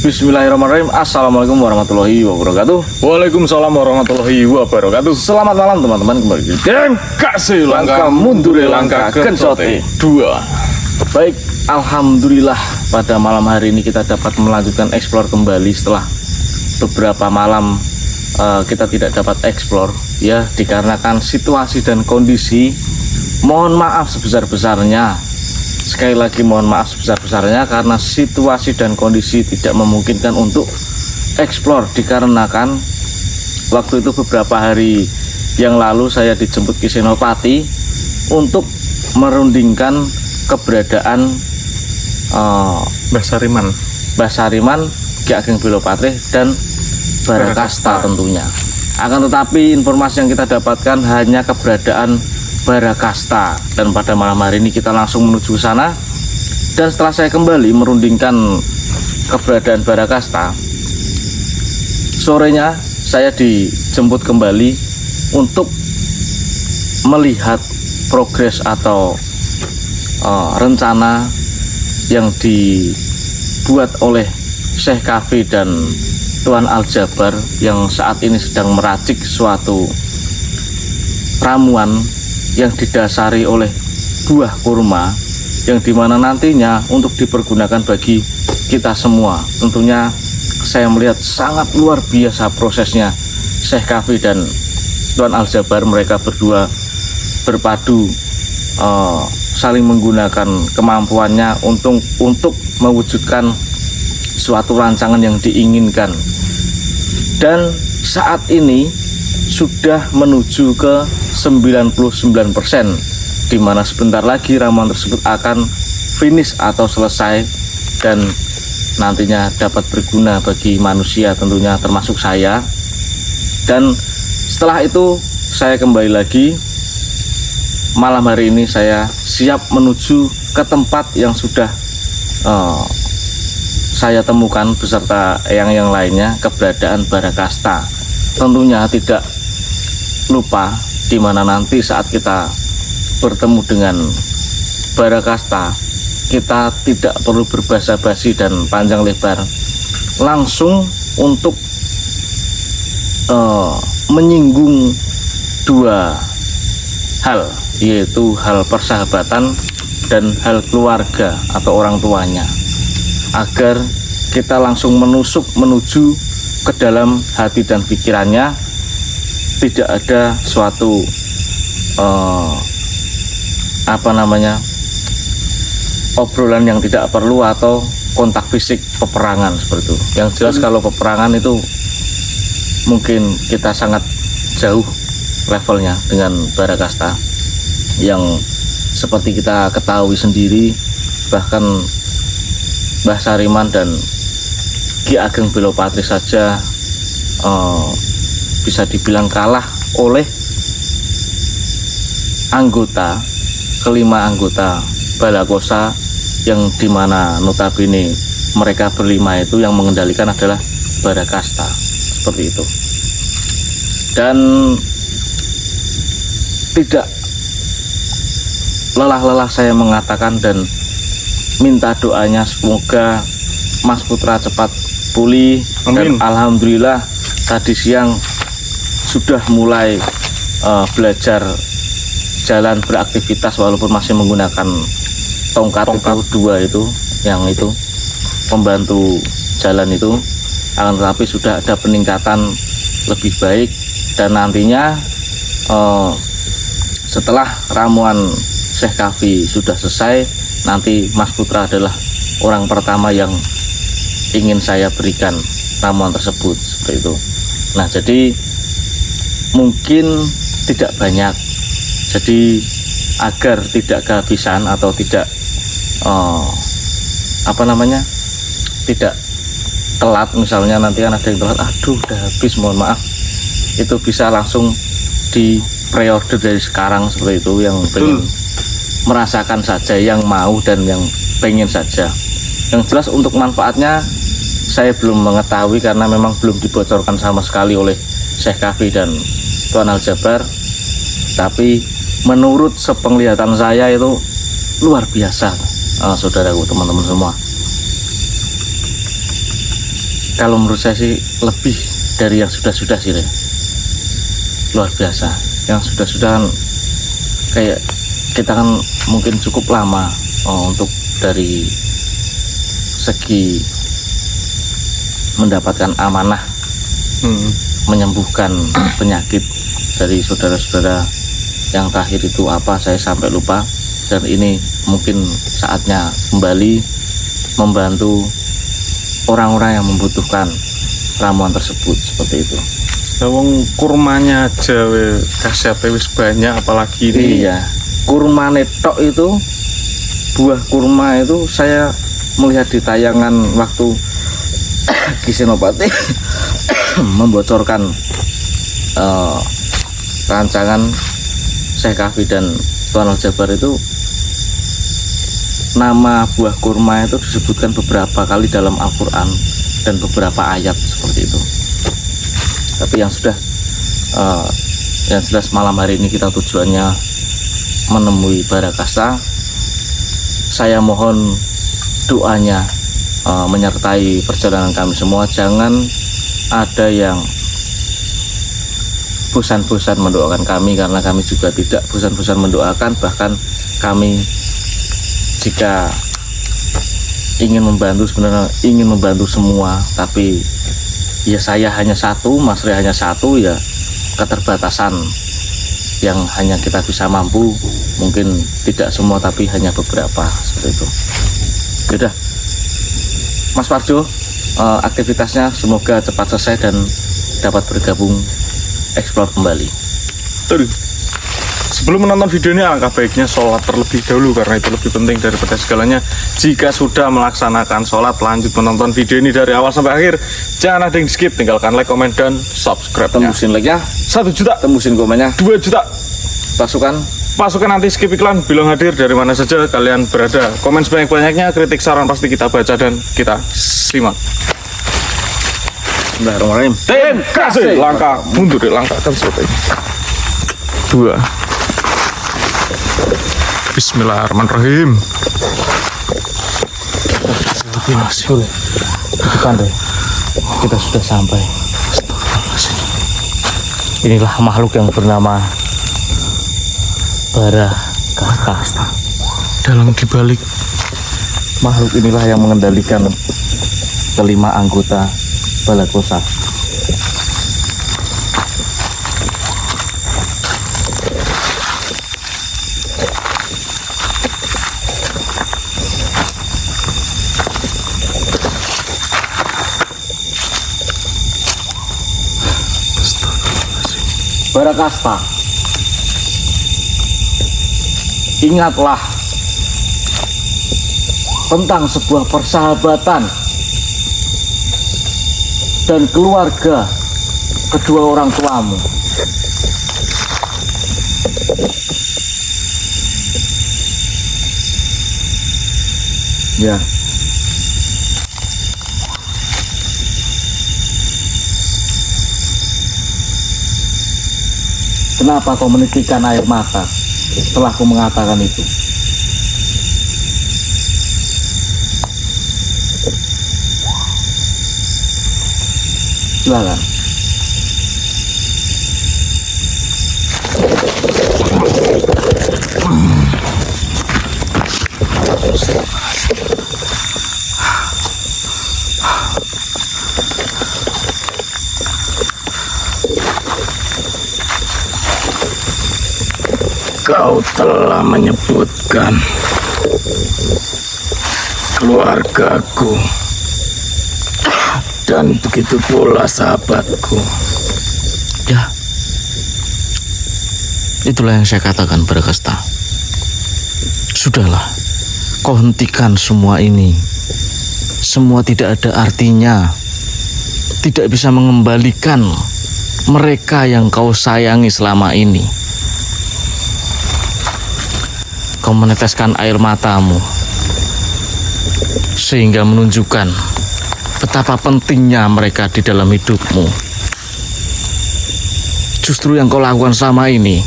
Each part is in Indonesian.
Bismillahirrahmanirrahim. Assalamualaikum warahmatullahi wabarakatuh. Waalaikumsalam warahmatullahi wabarakatuh. Selamat malam teman-teman, kembali di Dem Kasih Langkah Mundur Langkah Kencote 2. Baik, alhamdulillah pada malam hari ini kita dapat melanjutkan eksplor kembali setelah beberapa malam kita tidak dapat eksplor ya, dikarenakan situasi dan kondisi. Mohon maaf sebesar-besarnya. Sekali lagi mohon maaf sebesar-besarnya karena situasi dan kondisi tidak memungkinkan untuk eksplor, dikarenakan waktu itu beberapa hari yang lalu saya dijemput ke Senopati untuk merundingkan keberadaan Mbah Sariman, Ki Ageng Bilopatri dan Barakasta tentunya. Akan tetapi informasi yang kita dapatkan hanya keberadaan Barakasta, dan pada malam hari ini kita langsung menuju ke sana. Dan setelah saya kembali merundingkan keberadaan Barakasta, sorenya saya dijemput kembali untuk melihat progres atau rencana yang dibuat oleh Syekh Kafi dan Tuan Aljabar yang saat ini sedang meracik suatu ramuan yang didasari oleh buah kurma, yang dimana nantinya untuk dipergunakan bagi kita semua. Tentunya saya melihat sangat luar biasa prosesnya Syekh Kafi dan Tuan Aljabar. Mereka berdua berpadu saling menggunakan kemampuannya untuk mewujudkan suatu rancangan yang diinginkan. Dan saat ini sudah menuju ke 99%, dimana sebentar lagi ramuan tersebut akan finish atau selesai dan nantinya dapat berguna bagi manusia tentunya, termasuk saya. Dan setelah itu saya kembali lagi. Malam hari ini saya siap menuju ke tempat yang sudah saya temukan beserta yang lainnya, keberadaan Barakasta. Tentunya tidak lupa di mana nanti saat kita bertemu dengan Barakasta, kita tidak perlu berbasa-basi dan panjang lebar, langsung untuk menyinggung dua hal, yaitu hal persahabatan dan hal keluarga atau orang tuanya, agar kita langsung menusuk menuju ke dalam hati dan pikirannya. Tidak ada suatu obrolan yang tidak perlu atau kontak fisik peperangan seperti itu. Yang jelas kalau peperangan itu mungkin kita sangat jauh levelnya dengan Barakasta, yang seperti kita ketahui sendiri, bahkan Mbah Sariman dan Ki Ageng Bilopatri saja bisa dibilang kalah oleh kelima anggota Balakosa, yang dimana notabene mereka berlima itu yang mengendalikan adalah Barakasta, seperti itu. Dan tidak lelah-lelah saya mengatakan dan minta doanya semoga Mas Putra cepat pulih. Dan alhamdulillah tadi siang sudah mulai belajar jalan, beraktivitas, walaupun masih menggunakan tongkat. Itu dua itu, yang itu pembantu jalan itu, akan tetapi sudah ada peningkatan lebih baik. Dan nantinya setelah ramuan Syekh Kafi sudah selesai, nanti Mas Putra adalah orang pertama yang ingin saya berikan ramuan tersebut, seperti itu. Nah, jadi mungkin tidak banyak, jadi agar tidak kehabisan atau tidak tidak telat. Misalnya nanti ada yang telat, aduh udah habis, mohon maaf, itu bisa langsung di pre-order dari sekarang, seperti itu. Yang pengen merasakan saja, yang mau dan yang pengen saja. Yang jelas untuk manfaatnya saya belum mengetahui karena memang belum dibocorkan sama sekali oleh Syekh Kafi dan Tuan Aljabar. Tapi menurut sepenglihatan saya itu luar biasa, saudaraku, teman-teman semua. Kalau menurut saya sih lebih dari yang sudah-sudah sih, Re. Luar biasa. Yang sudah-sudah kan kayak kita kan mungkin cukup lama untuk dari segi mendapatkan amanah menyembuhkan penyakit dari saudara-saudara. Yang terakhir itu apa saya sampai lupa, dan ini mungkin saatnya kembali membantu orang-orang yang membutuhkan ramuan tersebut, seperti itu. Wong kurmanya aja kasih wis banyak, apalagi ini. Iya, kurma netok itu, buah kurma itu saya melihat di tayangan waktu Ki Senopati membocorkan rancangan Syekh Kahfi dan Tuan Al-Jabar itu, nama buah kurma itu disebutkan beberapa kali dalam Al-Quran dan beberapa ayat seperti itu. Tapi yang jelas malam hari ini kita tujuannya menemui Barakasta. Saya mohon doanya menyertai perjalanan kami semua. Jangan ada yang bosan-bosan mendoakan kami, karena kami juga tidak bosan-bosan mendoakan. Bahkan kami jika ingin membantu, sebenarnya ingin membantu semua, tapi ya saya hanya satu, Mas Ria hanya satu, ya keterbatasan yang hanya kita bisa mampu, mungkin tidak semua tapi hanya beberapa, seperti itu. Yaudah, Mas Parjo, aktivitasnya semoga cepat selesai dan dapat bergabung eksplor kembali. Sebelum menonton video ini, alangkah baiknya sholat terlebih dahulu, karena itu lebih penting daripada segalanya. Jika sudah melaksanakan sholat, lanjut menonton video ini dari awal sampai akhir. Jangan ada yang skip, tinggalkan like, komen, dan subscribe. Tembusin like-nya 1 juta, tembusin komennya 2 juta. Pasukan Nanti skip iklan, bilang hadir dari mana saja kalian berada. Komen sebanyak-banyaknya, kritik saran pasti kita baca dan kita simak. Bismillahirrahmanirrahim. Tim kasih langkah mundur, langkah kan seperti ini. 2. Bismillahirrahmanirrahim. Bukan deh, kita sudah sampai. Inilah makhluk yang bernama Barakasta. Dalam dibalik Makhluk inilah yang mengendalikan kelima anggota Balakosa. Barakasta, ingatlah tentang sebuah persahabatan dan keluarga kedua orang tuamu. Ya. Kenapa kau menitikkan air mata setelah aku mengatakan itu? Silakan. kau telah menyebutkan keluargaku dan begitu pula sahabatku. Ya, itulah yang saya katakan, Barakasta. Sudahlah, kau hentikan semua ini. Semua tidak ada artinya, tidak bisa mengembalikan mereka yang kau sayangi selama ini. Kau meneteskan air matamu sehingga menunjukkan betapa pentingnya mereka di dalam hidupmu. Justru yang kau lakukan selama ini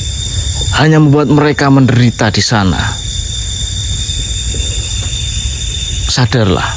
hanya membuat mereka menderita di sana. Sadarlah,